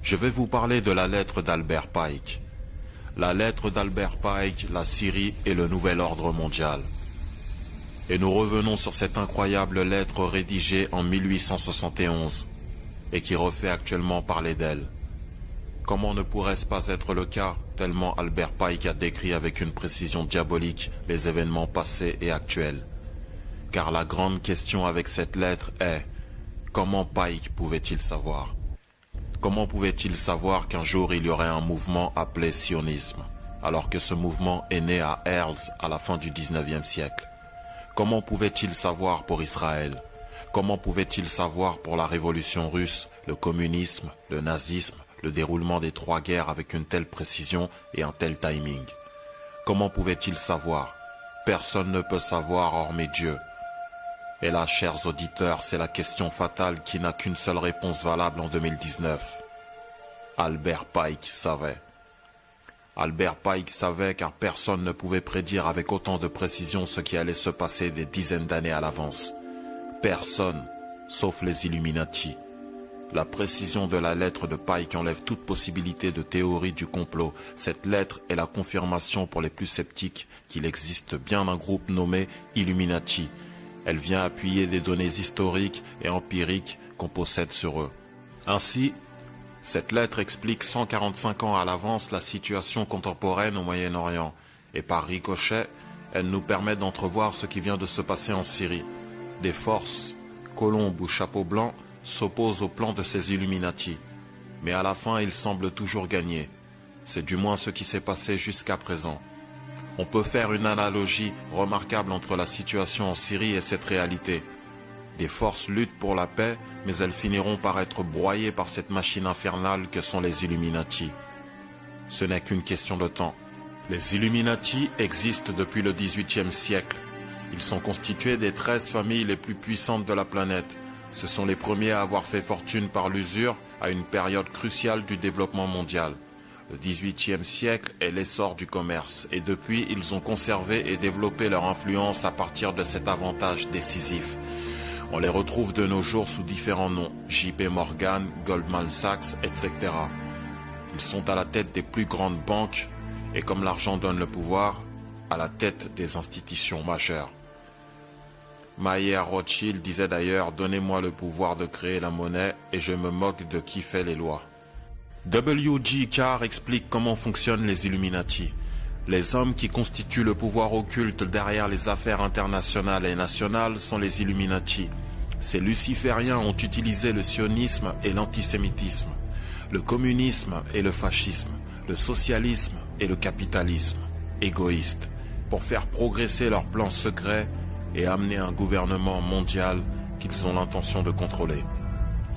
Je vais vous parler de la lettre d'Albert Pike. La lettre d'Albert Pike, la Syrie et le nouvel ordre mondial. Et nous revenons sur cette incroyable lettre rédigée en 1871 et qui refait actuellement parler d'elle. Comment ne pourrait-ce pas être le cas, tellement Albert Pike a décrit avec une précision diabolique les événements passés et actuels. Car la grande question avec cette lettre est, comment Pike pouvait-il savoir? Comment pouvait-il savoir qu'un jour il y aurait un mouvement appelé sionisme, alors que ce mouvement est né à Herzl à la fin du 19e siècle? Comment pouvait-il savoir pour Israël? Comment pouvait-il savoir pour la révolution russe, le communisme, le nazisme, le déroulement des trois guerres avec une telle précision et un tel timing? Comment pouvait-il savoir? Personne ne peut savoir hormis Dieu. Et là, chers auditeurs, c'est la question fatale qui n'a qu'une seule réponse valable en 2019. Albert Pike savait. Albert Pike savait car personne ne pouvait prédire avec autant de précision ce qui allait se passer des dizaines d'années à l'avance. Personne, sauf les Illuminati. La précision de la lettre de Pike enlève toute possibilité de théorie du complot. Cette lettre est la confirmation pour les plus sceptiques qu'il existe bien un groupe nommé Illuminati. Elle vient appuyer des données historiques et empiriques qu'on possède sur eux. Ainsi, cette lettre explique 145 ans à l'avance la situation contemporaine au Moyen-Orient. Et par ricochet, elle nous permet d'entrevoir ce qui vient de se passer en Syrie. Des forces, colombes ou chapeaux blancs, s'opposent au plan de ces Illuminati. Mais à la fin, ils semblent toujours gagner. C'est du moins ce qui s'est passé jusqu'à présent. On peut faire une analogie remarquable entre la situation en Syrie et cette réalité. Des forces luttent pour la paix, mais elles finiront par être broyées par cette machine infernale que sont les Illuminati. Ce n'est qu'une question de temps. Les Illuminati existent depuis le XVIIIe siècle. Ils sont constitués des 13 familles les plus puissantes de la planète. Ce sont les premiers à avoir fait fortune par l'usure à une période cruciale du développement mondial. Le XVIIIe siècle est l'essor du commerce et depuis ils ont conservé et développé leur influence à partir de cet avantage décisif. On les retrouve de nos jours sous différents noms, JP Morgan, Goldman Sachs, etc. Ils sont à la tête des plus grandes banques et comme l'argent donne le pouvoir, à la tête des institutions majeures. Mayer Rothschild disait d'ailleurs « Donnez-moi le pouvoir de créer la monnaie et je me moque de qui fait les lois ». W.G. Carr explique comment fonctionnent les Illuminati. Les hommes qui constituent le pouvoir occulte derrière les affaires internationales et nationales sont les Illuminati. Ces lucifériens ont utilisé le sionisme et l'antisémitisme, le communisme et le fascisme, le socialisme et le capitalisme, égoïstes, pour faire progresser leurs plans secrets et amener un gouvernement mondial qu'ils ont l'intention de contrôler.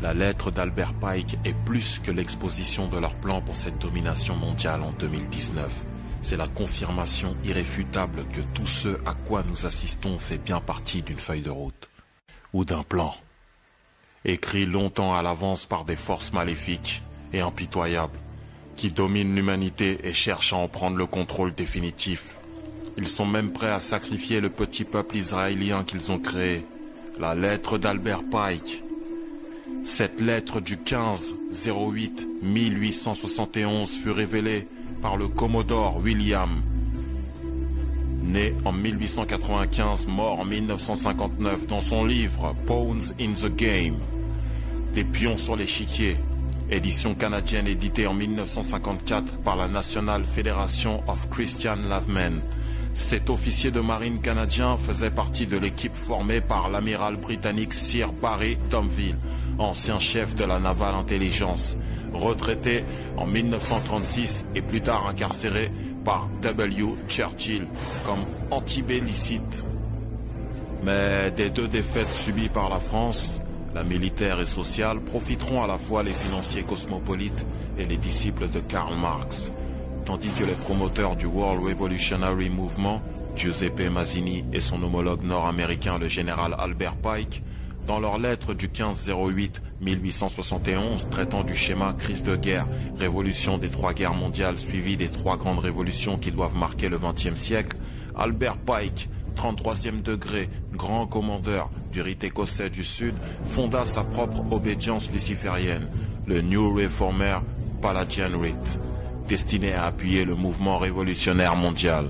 La lettre d'Albert Pike est plus que l'exposition de leur plan pour cette domination mondiale en 2019. C'est la confirmation irréfutable que tout ce à quoi nous assistons fait bien partie d'une feuille de route ou d'un plan, écrit longtemps à l'avance par des forces maléfiques et impitoyables qui dominent l'humanité et cherchent à en prendre le contrôle définitif. Ils sont même prêts à sacrifier le petit peuple israélien qu'ils ont créé. La lettre d'Albert Pike. Cette lettre du 15-08-1871 fut révélée par le Commodore William, né en 1895, mort en 1959, dans son livre « Pawns in the Game », des pions sur l'échiquier, édition canadienne éditée en 1954 par la National Federation of Christian Lovemen. Cet officier de marine canadien faisait partie de l'équipe formée par l'amiral britannique Sir Barry Domville, ancien chef de la Naval Intelligence, retraité en 1936 et plus tard incarcéré par W. Churchill comme antibellicite. Mais des deux défaites subies par la France, la militaire et sociale, profiteront à la fois les financiers cosmopolites et les disciples de Karl Marx, tandis que les promoteurs du World Revolutionary Movement, Giuseppe Mazzini et son homologue nord-américain le général Albert Pike, dans leur lettre du 15-08-1871 traitant du schéma crise de guerre, révolution des trois guerres mondiales suivie des trois grandes révolutions qui doivent marquer le XXe siècle, Albert Pike, 33e degré, grand commandeur du rite écossais du Sud, fonda sa propre obédience luciférienne, le New Reformer Pelagian Rite, destiné à appuyer le mouvement révolutionnaire mondial.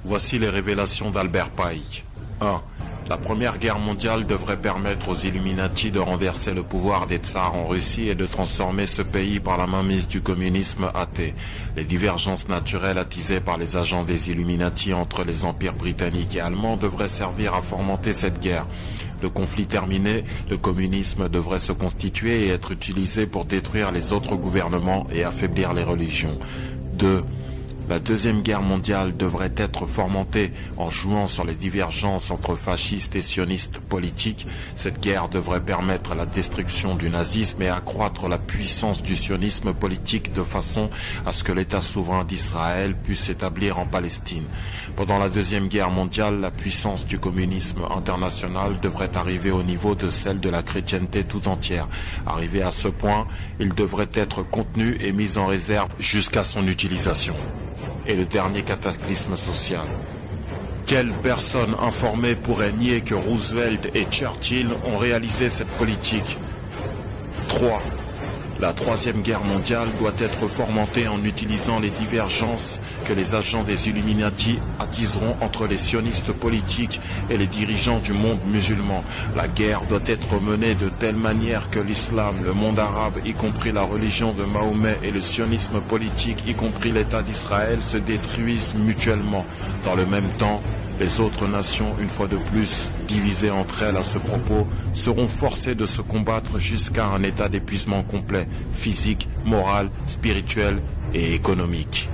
Voici les révélations d'Albert Pike. 1. La Première Guerre mondiale devrait permettre aux Illuminati de renverser le pouvoir des tsars en Russie et de transformer ce pays par la mainmise du communisme athée. Les divergences naturelles attisées par les agents des Illuminati entre les empires britanniques et allemands devraient servir à fomenter cette guerre. Le conflit terminé, le communisme devrait se constituer et être utilisé pour détruire les autres gouvernements et affaiblir les religions. 2. La Deuxième Guerre mondiale devrait être fomentée en jouant sur les divergences entre fascistes et sionistes politiques. Cette guerre devrait permettre la destruction du nazisme et accroître la puissance du sionisme politique de façon à ce que l'État souverain d'Israël puisse s'établir en Palestine. Pendant la Deuxième Guerre mondiale, la puissance du communisme international devrait arriver au niveau de celle de la chrétienté tout entière. Arrivé à ce point, il devrait être contenu et mis en réserve jusqu'à son utilisation. Et le dernier cataclysme social. Quelle personne informée pourrait nier que Roosevelt et Churchill ont réalisé cette politique? 3. La Troisième Guerre mondiale doit être fomentée en utilisant les divergences que les agents des Illuminati attiseront entre les sionistes politiques et les dirigeants du monde musulman. La guerre doit être menée de telle manière que l'islam, le monde arabe, y compris la religion de Mahomet, et le sionisme politique, y compris l'État d'Israël, se détruisent mutuellement. Dans le même temps, les autres nations, une fois de plus, divisées entre elles à ce propos, seront forcées de se combattre jusqu'à un état d'épuisement complet, physique, moral, spirituel et économique.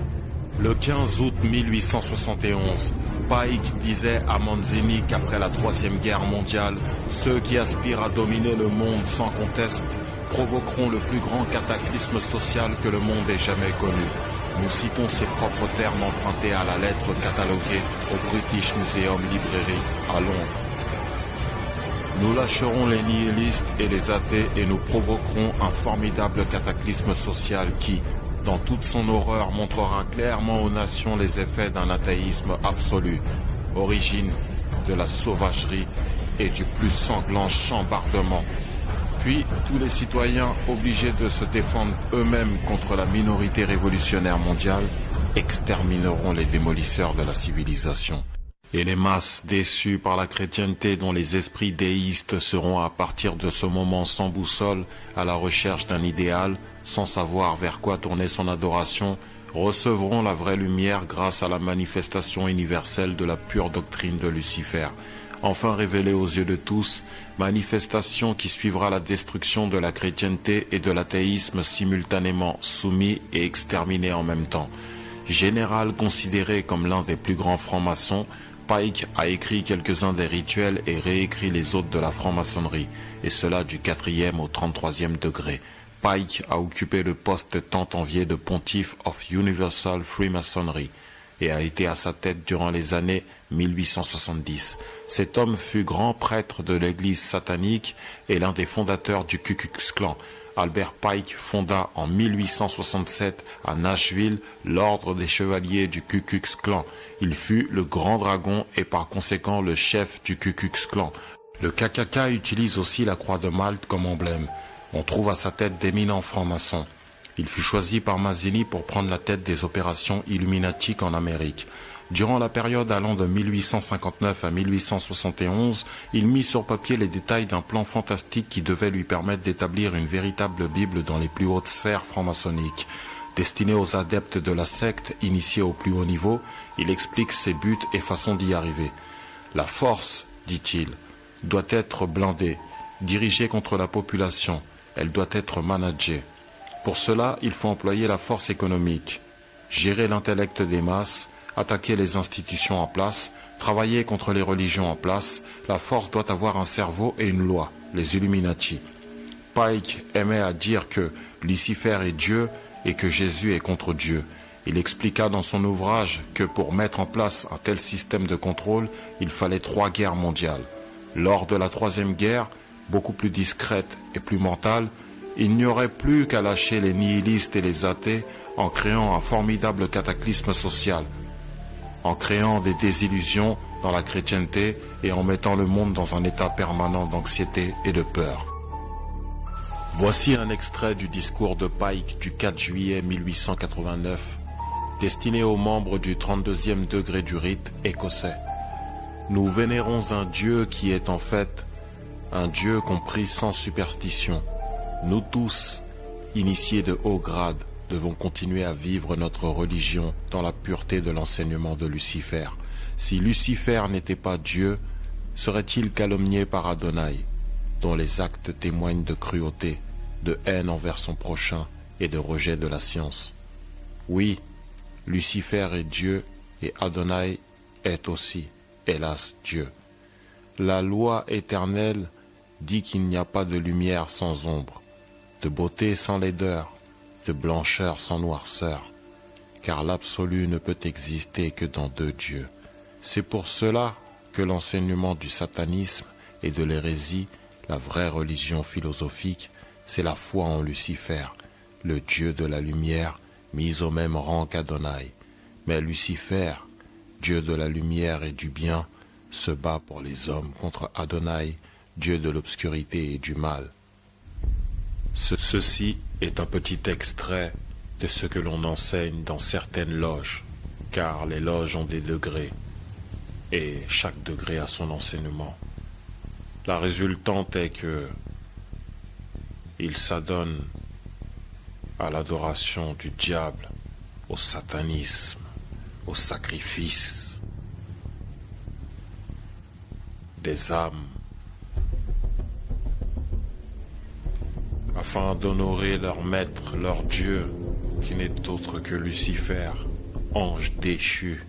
Le 15 août 1871, Pike disait à Manzini qu'après la Troisième Guerre mondiale, ceux qui aspirent à dominer le monde sans conteste provoqueront le plus grand cataclysme social que le monde ait jamais connu. Nous citons ces propres termes empruntés à la lettre cataloguée au British Museum Library à Londres. Nous lâcherons les nihilistes et les athées et nous provoquerons un formidable cataclysme social qui, dans toute son horreur, montrera clairement aux nations les effets d'un athéisme absolu, origine de la sauvagerie et du plus sanglant chambardement. Puis, tous les citoyens obligés de se défendre eux-mêmes contre la minorité révolutionnaire mondiale extermineront les démolisseurs de la civilisation. Et les masses déçues par la chrétienté dont les esprits déistes seront à partir de ce moment sans boussole, à la recherche d'un idéal, sans savoir vers quoi tourner son adoration, recevront la vraie lumière grâce à la manifestation universelle de la pure doctrine de Lucifer. Enfin révélée aux yeux de tous, manifestation qui suivra la destruction de la chrétienté et de l'athéisme simultanément soumis et exterminés en même temps. Général considéré comme l'un des plus grands francs-maçons, Pike a écrit quelques-uns des rituels et réécrit les autres de la franc-maçonnerie, et cela du 4e au 33e degré. Pike a occupé le poste tant envié de Pontiff of Universal Freemasonry et a été à sa tête durant les années 1870. Cet homme fut grand prêtre de l'église satanique et l'un des fondateurs du Ku Klux Klan. Albert Pike fonda en 1867 à Nashville l'ordre des chevaliers du Ku Klux Klan. Il fut le grand dragon et par conséquent le chef du Ku Klux Klan. Le KKK utilise aussi la croix de Malte comme emblème. On trouve à sa tête d'éminents francs-maçons. Il fut choisi par Mazzini pour prendre la tête des opérations illuminatiques en Amérique. Durant la période allant de 1859 à 1871, il mit sur papier les détails d'un plan fantastique qui devait lui permettre d'établir une véritable Bible dans les plus hautes sphères franc-maçonniques. Destiné aux adeptes de la secte initiés au plus haut niveau, il explique ses buts et façons d'y arriver. La force, dit-il, doit être blindée, dirigée contre la population. Elle doit être managée. Pour cela, il faut employer la force économique, gérer l'intellect des masses, attaquer les institutions en place, travailler contre les religions en place. La force doit avoir un cerveau et une loi, les Illuminati. Pike aimait à dire que Lucifer est Dieu et que Jésus est contre Dieu. Il expliqua dans son ouvrage que pour mettre en place un tel système de contrôle, il fallait 3 guerres mondiales. Lors de la Troisième Guerre, beaucoup plus discrète et plus mentale, il n'y aurait plus qu'à lâcher les nihilistes et les athées en créant un formidable cataclysme social, en créant des désillusions dans la chrétienté et en mettant le monde dans un état permanent d'anxiété et de peur. Voici un extrait du discours de Pike du 4 juillet 1889, destiné aux membres du 32e degré du rite écossais. Nous vénérons un Dieu qui est en fait un Dieu compris sans superstition. Nous tous, initiés de haut grade, devons continuer à vivre notre religion dans la pureté de l'enseignement de Lucifer. Si Lucifer n'était pas Dieu, serait-il calomnié par Adonai, dont les actes témoignent de cruauté, de haine envers son prochain et de rejet de la science? Oui, Lucifer est Dieu et Adonai est aussi, hélas, Dieu. La loi éternelle dit qu'il n'y a pas de lumière sans ombre, de beauté sans laideur, de blancheur sans noirceur, car l'absolu ne peut exister que dans deux dieux. C'est pour cela que l'enseignement du satanisme et de l'hérésie, la vraie religion philosophique, c'est la foi en Lucifer, le Dieu de la lumière, mis au même rang qu'Adonai. Mais Lucifer, Dieu de la lumière et du bien, se bat pour les hommes contre Adonai, Dieu de l'obscurité et du mal. Ceci est un petit extrait de ce que l'on enseigne dans certaines loges, car les loges ont des degrés, et chaque degré a son enseignement. La résultante est que il s'adonne à l'adoration du diable, au satanisme, au sacrifice des âmes, afin d'honorer leur maître, leur Dieu, qui n'est autre que Lucifer, ange déchu.